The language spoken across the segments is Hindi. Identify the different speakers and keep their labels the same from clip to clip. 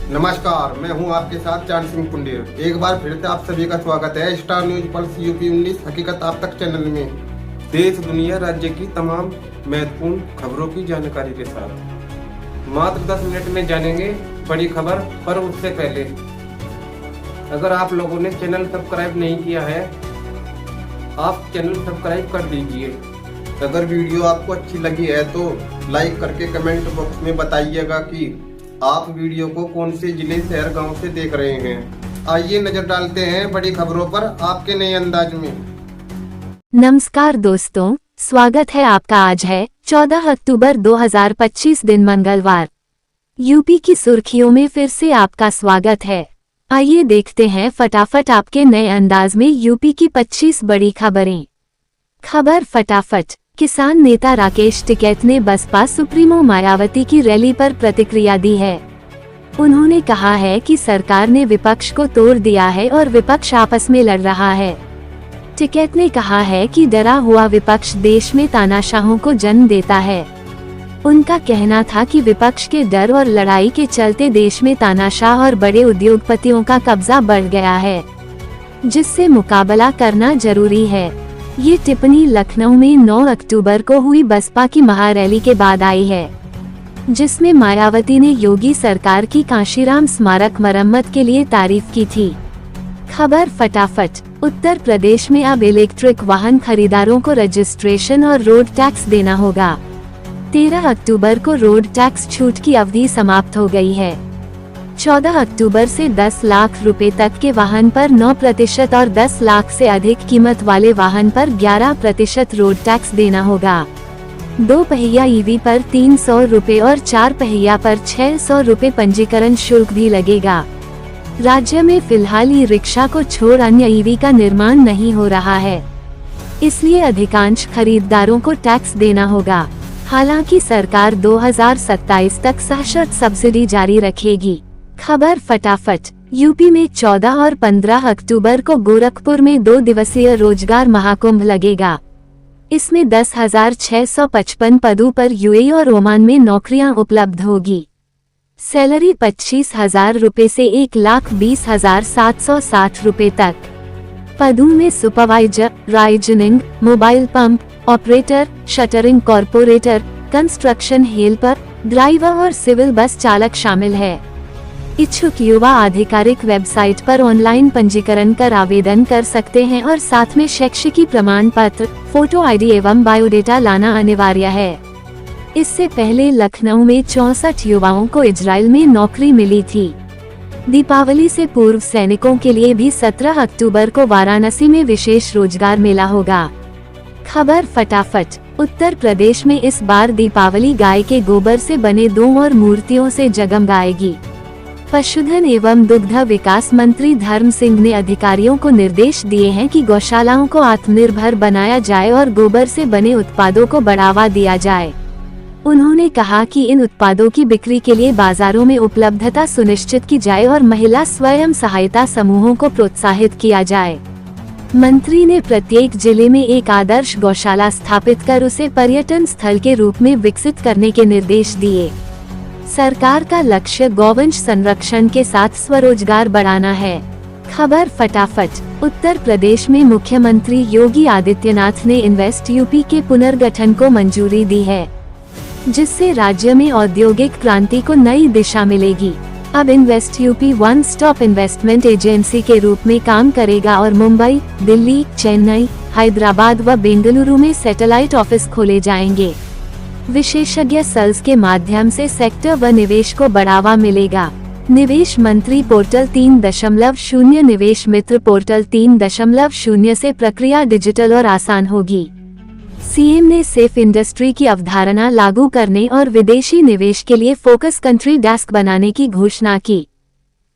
Speaker 1: नमस्कार, मैं हूं आपके साथ चांद सिंह पुंडेर। एक बार फिर से आप सभी का स्वागत है स्टार न्यूज पल्स यूपी 19 हकीकत आप तक चैनल में। देश दुनिया राज्य की तमाम महत्वपूर्ण खबरों की जानकारी के साथ मात्र 10 मिनट में जानेंगे बड़ी खबर। पर उससे पहले अगर आप लोगों ने चैनल सब्सक्राइब नहीं किया है, आप चैनल सब्सक्राइब कर दीजिए। अगर वीडियो आपको अच्छी लगी है तो लाइक करके कमेंट बॉक्स में बताइएगा कि आप वीडियो को कौन से जिले, शहर, गांव से देख रहे हैं। आइए नजर डालते हैं बड़ी खबरों पर आपके नए अंदाज में।
Speaker 2: नमस्कार दोस्तों, स्वागत है आपका। आज है 14 अक्टूबर 2025 दिन मंगलवार। यूपी की सुर्खियों में फिर से आपका स्वागत है। आइए देखते हैं फटाफट आपके नए अंदाज में यूपी की 25 बड़ी खबरें। खबर फटाफट। किसान नेता राकेश टिकैत ने बसपा सुप्रीमो मायावती की रैली पर प्रतिक्रिया दी है। उन्होंने कहा है कि सरकार ने विपक्ष को तोड़ दिया है और विपक्ष आपस में लड़ रहा है। टिकैत ने कहा है कि डरा हुआ विपक्ष देश में तानाशाहों को जन्म देता है। उनका कहना था कि विपक्ष के डर और लड़ाई के चलते देश में तानाशाह और बड़े उद्योगपतियों का कब्जा बढ़ गया है, जिससे मुकाबला करना जरूरी है। ये टिप्पणी लखनऊ में 9 अक्टूबर को हुई बसपा की महारैली के बाद आई है, जिसमें मायावती ने योगी सरकार की कांशीराम स्मारक मरम्मत के लिए तारीफ की थी। खबर फटाफट। उत्तर प्रदेश में अब इलेक्ट्रिक वाहन खरीदारों को रजिस्ट्रेशन और रोड टैक्स देना होगा। 13 अक्टूबर को रोड टैक्स छूट की अवधि समाप्त हो गई है। 14 अक्टूबर से 10 लाख रुपए तक के वाहन पर 9% और 10 लाख से अधिक कीमत वाले वाहन पर 11% रोड टैक्स देना होगा। 2 पहिया ईवी पर 300 रुपए और 4 पहिया पर 600 रुपए पंजीकरण शुल्क भी लगेगा। राज्य में फिलहाल ई रिक्शा को छोड़ अन्य ईवी का निर्माण नहीं हो रहा है, इसलिए अधिकांश खरीदारों को टैक्स देना होगा। हालांकि सरकार 2027 तक सशर्त सब्सिडी जारी रखेगी। खबर फटाफट। यूपी में 14 और 15 अक्टूबर को गोरखपुर में 2 दिवसीय रोजगार महाकुंभ लगेगा। इसमें 10,655 पदों पर यूएई और ओमान में नौकरियां उपलब्ध होगी। सैलरी 25,000 रुपए से 1,20,760 रुपए तक। पदों में सुपरवाइजर, राइजनिंग, mobile pump operator, shuttering corporator, construction helper, driver और सिविल बस चालक शामिल है। इच्छुक युवा आधिकारिक वेबसाइट पर ऑनलाइन पंजीकरण कर आवेदन कर सकते हैं और साथ में शैक्षिक प्रमाण पत्र, फोटो आईडी एवं बायोडेटा लाना अनिवार्य है। इससे पहले लखनऊ में 64 युवाओं को इजराइल में नौकरी मिली थी। दीपावली से पूर्व सैनिकों के लिए भी 17 अक्टूबर को वाराणसी में विशेष रोजगार मेला होगा। खबर फटाफट। उत्तर प्रदेश में इस बार दीपावली गाय के गोबर से बने 2 और मूर्तियों से जगमगाएगी। पशुधन एवं दुग्ध विकास मंत्री धर्म सिंह ने अधिकारियों को निर्देश दिए हैं कि गौशालाओं को आत्मनिर्भर बनाया जाए और गोबर से बने उत्पादों को बढ़ावा दिया जाए। उन्होंने कहा कि इन उत्पादों की बिक्री के लिए बाजारों में उपलब्धता सुनिश्चित की जाए और महिला स्वयं सहायता समूहों को प्रोत्साहित किया जाए। मंत्री ने प्रत्येक जिले में एक आदर्श गौशाला स्थापित कर उसे पर्यटन स्थल के रूप में विकसित करने के निर्देश दिए। सरकार का लक्ष्य गौवंश संरक्षण के साथ स्वरोजगार बढ़ाना है। खबर फटाफट। उत्तर प्रदेश में मुख्यमंत्री योगी आदित्यनाथ ने इन्वेस्ट यूपी के पुनर्गठन को मंजूरी दी है, जिससे राज्य में औद्योगिक क्रांति को नई दिशा मिलेगी। अब invest UP one stop investment agency के रूप में काम करेगा और मुंबई, दिल्ली, चेन्नई, हैदराबाद व बेंगलुरु में सैटेलाइट ऑफिस खोले जाएंगे। विशेषज्ञ सेल्स के माध्यम से सेक्टर व निवेश को बढ़ावा मिलेगा। निवेश मंत्री पोर्टल 3.0, निवेश मित्र पोर्टल 3.0 से प्रक्रिया डिजिटल और आसान होगी। सीएम ने सेफ इंडस्ट्री की अवधारणा लागू करने और विदेशी निवेश के लिए फोकस कंट्री डेस्क बनाने की घोषणा की।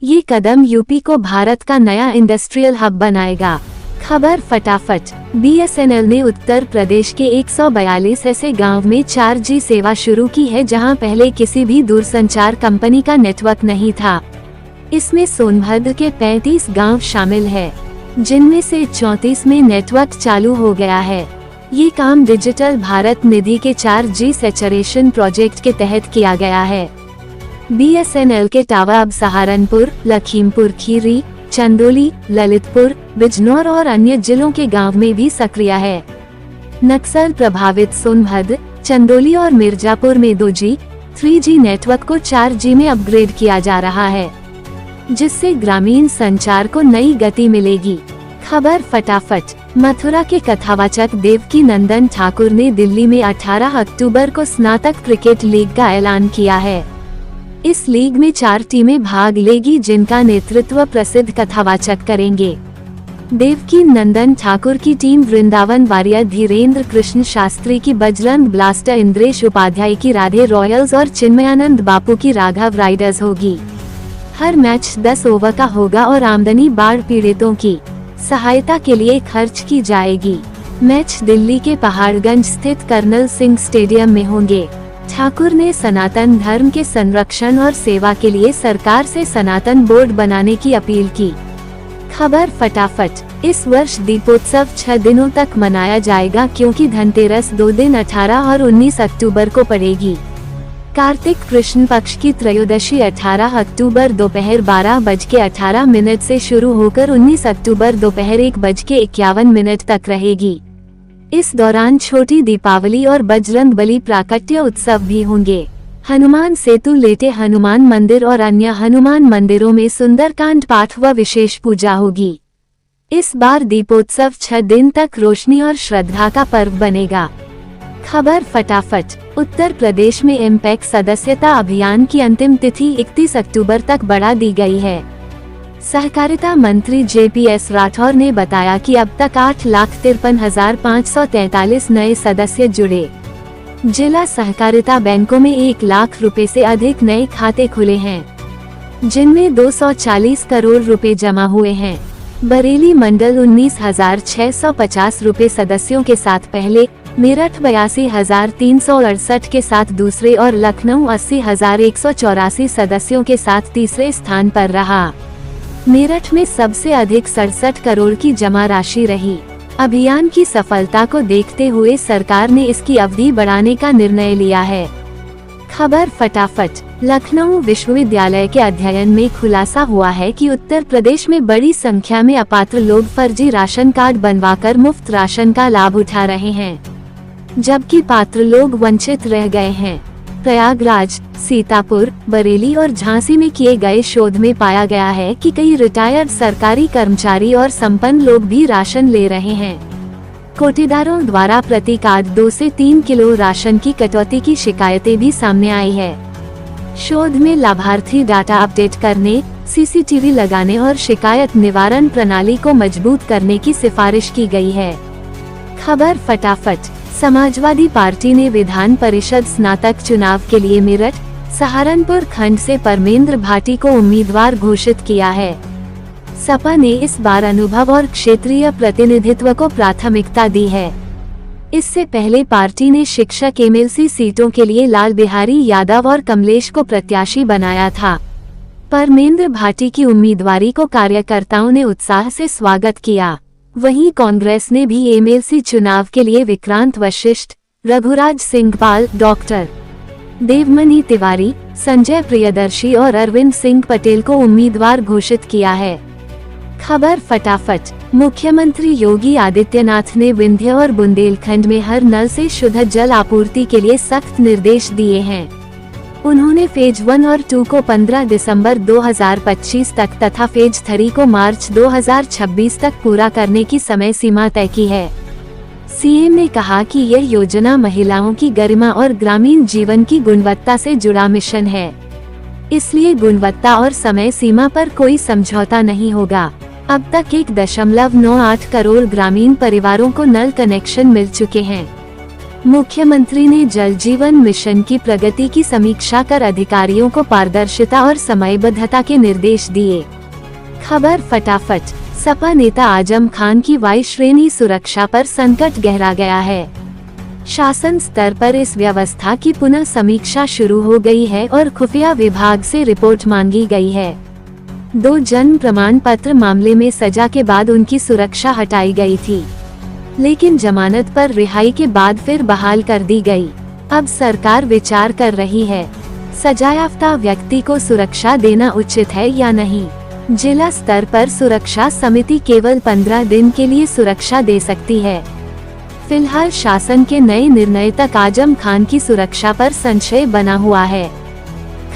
Speaker 2: ये कदम यूपी को भारत का नया इंडस्ट्रियल हब बनाएगा। खबर फटाफट। बीएसएनएल ने उत्तर प्रदेश के 142 ऐसे गांव में 4G सेवा शुरू की है जहां पहले किसी भी दूरसंचार कंपनी का नेटवर्क नहीं था। इसमें सोनभद्र के 35 गांव शामिल है, जिनमें से 34 में नेटवर्क चालू हो गया है। ये काम डिजिटल भारत निधि के 4G सैचुरेशन प्रोजेक्ट के तहत किया गया है। BSNL के टावर अब सहारनपुर, लखीमपुर खीरी, चंदौली, ललितपुर, बिजनौर और अन्य जिलों के गांव में भी सक्रिय है। नक्सल प्रभावित सोनभद्र, चंदौली और मिर्जापुर में 2G, 3G नेटवर्क को 4G में अपग्रेड किया जा रहा है, जिससे ग्रामीण संचार को नई गति मिलेगी। खबर फटाफट। मथुरा के कथावाचक देवकी नंदन ठाकुर ने दिल्ली में 18 अक्टूबर को स्नातक क्रिकेट लीग का ऐलान किया है। इस लीग में 4 टीमें भाग लेगी, जिनका नेतृत्व प्रसिद्ध कथावाचक करेंगे। देवकी नंदन ठाकुर की टीम वृंदावन वारियर धीरेन्द्र कृष्ण शास्त्री की बजरंग ब्लास्टर, इंद्रेश उपाध्याय की राधे रॉयल्स और चिन्मयानंद बापू की राघव राइडर्स होगी। हर मैच 10 ओवर का होगा और आमदनी बाढ़ पीड़ितों की सहायता के लिए खर्च की जाएगी। मैच दिल्ली के पहाड़गंज स्थित कर्नल सिंह स्टेडियम में होंगे। ठाकुर ने सनातन धर्म के संरक्षण और सेवा के लिए सरकार से सनातन बोर्ड बनाने की अपील की। खबर फटाफट। इस वर्ष दीपोत्सव 6 दिनों तक मनाया जाएगा, क्योंकि धनतेरस 2 दिन 18 और 19 अक्टूबर को पड़ेगी। कार्तिक कृष्ण पक्ष की त्रयोदशी 18 अक्टूबर दोपहर 12:18 से शुरू होकर 19 अक्टूबर दोपहर 1:51 तक रहेगी। इस दौरान छोटी दीपावली और बजरंग बली प्राकट्य उत्सव भी होंगे। हनुमान सेतु, लेटे हनुमान मंदिर और अन्य हनुमान मंदिरों में सुंदरकांड पाठ व विशेष पूजा होगी। इस बार दीपोत्सव 6 दिन तक रोशनी और श्रद्धा का पर्व बनेगा। खबर फटाफट। उत्तर प्रदेश में एमपेक सदस्यता अभियान की अंतिम तिथि 31 अक्टूबर तक बढ़ा दी गई है। सहकारिता मंत्री JPS राठौर ने बताया कि अब तक 8,53,543 नए सदस्य जुड़े। जिला सहकारिता बैंकों में 1 लाख रुपए से अधिक नए खाते खुले हैं, जिनमें 240 करोड़ रुपए जमा हुए हैं। बरेली मंडल 19,650 रुपए सदस्यों के साथ पहले, मेरठ 82,368 के साथ दूसरे और लखनऊ 80,184 सदस्यों के साथ तीसरे स्थान पर रहा। मेरठ में सबसे अधिक 67 करोड़ की जमा राशि रही। अभियान की सफलता को देखते हुए सरकार ने इसकी अवधि बढ़ाने का निर्णय लिया है। खबर फटाफट। लखनऊ विश्वविद्यालय के अध्ययन में खुलासा हुआ है कि उत्तर प्रदेश में बड़ी संख्या में अपात्र लोग फर्जी राशन कार्ड बनवाकर मुफ्त राशन का लाभ उठा रहे हैं, जबकि पात्र लोग वंचित रह गए हैं। प्रयागराज, सीतापुर, बरेली और झांसी में किए गए शोध में पाया गया है कि कई रिटायर्ड सरकारी कर्मचारी और संपन्न लोग भी राशन ले रहे हैं। कोटेदारों द्वारा प्रति कार्ड 2 से 3 किलो राशन की कटौती की शिकायतें भी सामने आई है। शोध में लाभार्थी डाटा अपडेट करने, CCTV लगाने और शिकायत निवारण प्रणाली को मजबूत करने की सिफारिश की गई है। खबर फटाफट। समाजवादी पार्टी ने विधान परिषद स्नातक चुनाव के लिए मेरठ, सहारनपुर खंड से परमेंद्र भाटी को उम्मीदवार घोषित किया है। सपा ने इस बार अनुभव और क्षेत्रीय प्रतिनिधित्व को प्राथमिकता दी है। इससे पहले पार्टी ने शिक्षक MLC सीटों के लिए लाल बिहारी यादव और कमलेश को प्रत्याशी बनाया था। परमेंद्र भाटी की उम्मीदवारी को कार्यकर्ताओं ने उत्साह से स्वागत किया। वहीं कांग्रेस ने भी MLC चुनाव के लिए विक्रांत वशिष्ठ, रघुराज सिंघपाल, डॉक्टर देवमणि तिवारी, संजय प्रियदर्शी और अरविंद सिंह पटेल को उम्मीदवार घोषित किया है। खबर फटाफट। मुख्यमंत्री योगी आदित्यनाथ ने विंध्य और बुंदेलखंड में हर नल से शुद्ध जल आपूर्ति के लिए सख्त निर्देश दिए हैं। उन्होंने फेज 1 और 2 को 15 दिसंबर 2025 तक तथा फेज 3 को मार्च 2026 तक पूरा करने की समय सीमा तय की है। CM ने कहा कि यह योजना महिलाओं की गरिमा और ग्रामीण जीवन की गुणवत्ता से जुड़ा मिशन है, इसलिए गुणवत्ता और समय सीमा पर कोई समझौता नहीं होगा। अब तक 1.98 करोड़ ग्रामीण परिवारों को नल कनेक्शन मिल चुके हैं। मुख्यमंत्री ने जल जीवन मिशन की प्रगति की समीक्षा कर अधिकारियों को पारदर्शिता और समयबद्धता के निर्देश दिए। खबर फटाफट। सपा नेता आजम खान की वायु श्रेणी सुरक्षा पर संकट गहरा गया है। शासन स्तर पर इस व्यवस्था की पुनः समीक्षा शुरू हो गई है और खुफिया विभाग से रिपोर्ट मांगी गई है। 2 जन्म प्रमाण पत्र मामले में सजा के बाद उनकी सुरक्षा हटाई गई थी, लेकिन जमानत पर रिहाई के बाद फिर बहाल कर दी गई। अब सरकार विचार कर रही है सजायाफ्ता व्यक्ति को सुरक्षा देना उचित है या नहीं? जिला स्तर पर सुरक्षा समिति केवल 15 दिन के लिए सुरक्षा दे सकती है। फिलहाल शासन के नए निर्णय तक आजम खान की सुरक्षा पर संशय बना हुआ है।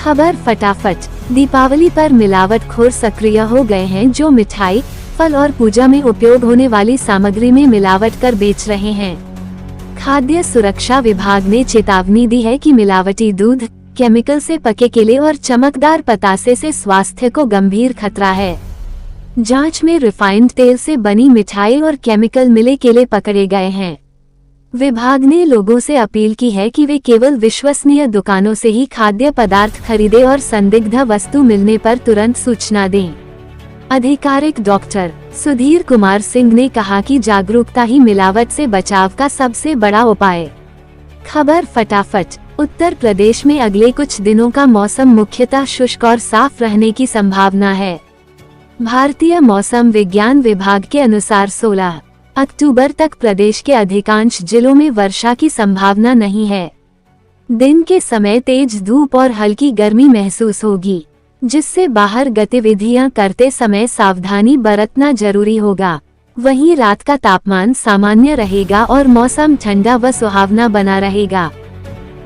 Speaker 2: खबर फटाफट। दीपावली पर मिलावटखोर सक्रिय हो गए हैं, जो मिठाई, फल और पूजा में उपयोग होने वाली सामग्री में मिलावट कर बेच रहे हैं। खाद्य सुरक्षा विभाग ने चेतावनी दी है कि मिलावटी दूध, केमिकल से पके केले और चमकदार पतासे से स्वास्थ्य को गंभीर खतरा है। जांच में रिफाइंड तेल से बनी मिठाई और केमिकल मिले केले पकड़े गए हैं। विभाग ने लोगों से अपील की है कि वे केवल विश्वसनीय दुकानों से ही खाद्य पदार्थ खरीदें और संदिग्ध वस्तु मिलने पर तुरंत सूचना दें। आधिकारिक डॉक्टर सुधीर कुमार सिंह ने कहा कि जागरूकता ही मिलावट से बचाव का सबसे बड़ा उपाय। खबर फटाफट। उत्तर प्रदेश में अगले कुछ दिनों का मौसम मुख्यतः शुष्क और साफ रहने की संभावना है। भारतीय मौसम विज्ञान विभाग के अनुसार 16 अक्टूबर तक प्रदेश के अधिकांश जिलों में वर्षा की संभावना नहीं है। दिन के समय तेज धूप और हल्की गर्मी महसूस होगी, जिससे बाहर गतिविधियां करते समय सावधानी बरतना जरूरी होगा। वहीं रात का तापमान सामान्य रहेगा और मौसम ठंडा व सुहावना बना रहेगा।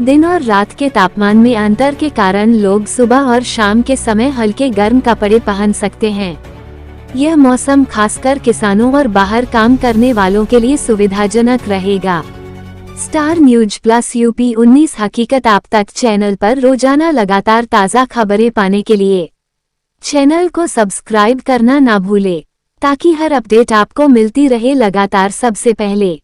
Speaker 2: दिन और रात के तापमान में अंतर के कारण लोग सुबह और शाम के समय हल्के गर्म कपड़े पहन सकते हैं। यह मौसम खासकर किसानों और बाहर काम करने वालों के लिए सुविधाजनक रहेगा। स्टार न्यूज प्लस यूपी 19 हकीकत आप तक चैनल पर रोजाना लगातार ताज़ा खबरें पाने के लिए चैनल को सब्सक्राइब करना ना भूले, ताकि हर अपडेट आपको मिलती रहे लगातार सबसे पहले।